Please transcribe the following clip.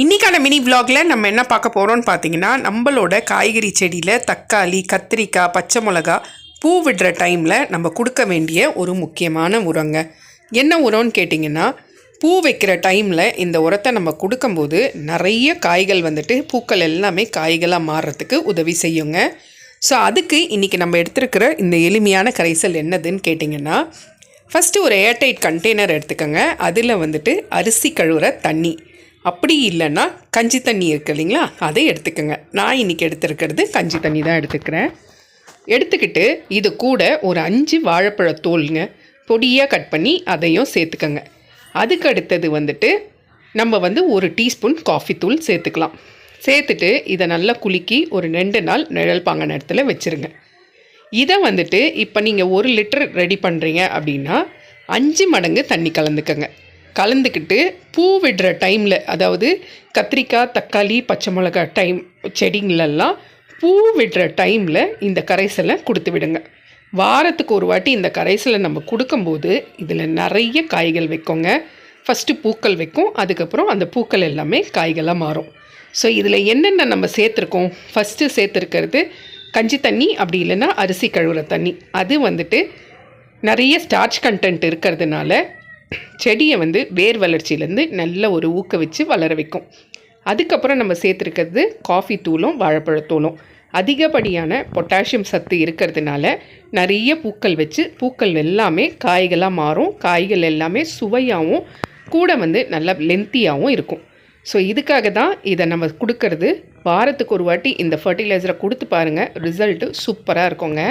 இன்றைக்கான மினி விலாகில் நம்ம என்ன பார்க்க போகிறோம்னு பார்த்தீங்கன்னா, நம்மளோட காய்கறி செடியில் தக்காளி, கத்திரிக்காய், பச்சை மிளகா பூ விடுற டைமில் நம்ம கொடுக்க வேண்டிய ஒரு முக்கியமான உரங்க. என்ன உரம்னு கேட்டிங்கன்னா, பூ வைக்கிற டைமில் இந்த உரத்தை நம்ம கொடுக்கும்போது நிறைய காய்கள் பூக்கள் எல்லாமே காய்களாக மாறுறதுக்கு உதவி செய்யுங்க. ஸோ அதுக்கு இன்றைக்கி நம்ம எடுத்துருக்கிற இந்த எளிமையான கரைசல் என்னதுன்னு கேட்டிங்கன்னா, ஃபஸ்ட்டு ஒரு ஏர்டைட் கண்டெய்னர் எடுத்துக்கோங்க. அதில் அரிசி கழுவுற தண்ணி, அப்படி இல்லைன்னா கஞ்சி தண்ணி இருக்குது இல்லைங்களா, அதை எடுத்துக்கோங்க. நான் இன்றைக்கி எடுத்துருக்கிறது கஞ்சி தண்ணி தான் எடுத்துக்கிறேன். எடுத்துக்கிட்டு இது கூட ஒரு 5 வாழைப்பழத்தோல்ங்க பொடியாக கட் பண்ணி அதையும் சேர்த்துக்கோங்க. அதுக்கு அடுத்தது நம்ம ஒரு டீஸ்பூன் காஃபி தூள் சேர்த்துக்கலாம். சேர்த்துட்டு இதை நல்லா குலுக்கி ஒரு 2 நாள் நிழல் பாங்கான இடத்துல வச்சுருங்க. இதை இப்போ நீங்கள் 1 லிட்டர் ரெடி பண்ணுறீங்க அப்படின்னா 5 மடங்கு தண்ணி கலந்துக்கிட்டு பூ விடுற டைமில், அதாவது கத்திரிக்காய், தக்காளி, பச்சை மிளகா செடிங்களெல்லாம் பூ விடுற டைமில் இந்த கரைசலை கொடுத்து விடுங்க. வாரத்துக்கு ஒரு வாட்டி இந்த கரைசலை நம்ம கொடுக்கும்போது இதில் நிறைய காய்கள் வைக்கோங்க. ஃபஸ்ட்டு பூக்கள் வைக்கும், அதுக்கப்புறம் அந்த பூக்கள் எல்லாமே காய்களாக மாறும். ஸோ இதில் என்னென்ன நம்ம சேர்த்துருக்கோம், ஃபஸ்ட்டு சேர்த்துருக்கிறது கஞ்சி தண்ணி, அப்படி இல்லைன்னா அரிசி கழுவுற தண்ணி. அது நிறைய ஸ்டார்ச் கண்டென்ட் இருக்கிறதுனால செடியை வேர் வளர்ச்சியிலேருந்து நல்ல ஒரு ஊக்குவிச்சு வளர வைக்கும். அதுக்கப்புறம் நம்ம சேர்த்துருக்கிறது காஃபி தூளும் வாழைப்பழத்தூளும். அதிகப்படியான பொட்டாசியம் சத்து இருக்கிறதுனால நிறைய பூக்கள் வச்சு பூக்கள் எல்லாமே காய்களாக மாறும். காய்கள் எல்லாமே சுவையாகவும் கூட நல்லா லென்த்தியாகவும் இருக்கும். ஸோ இதுக்காக தான் இதை நம்ம கொடுக்கறது. வாரத்துக்கு ஒரு வாட்டி இந்த ஃபர்டிலைசரை கொடுத்து பாருங்கள், ரிசல்ட்டு சூப்பராக இருக்குங்க.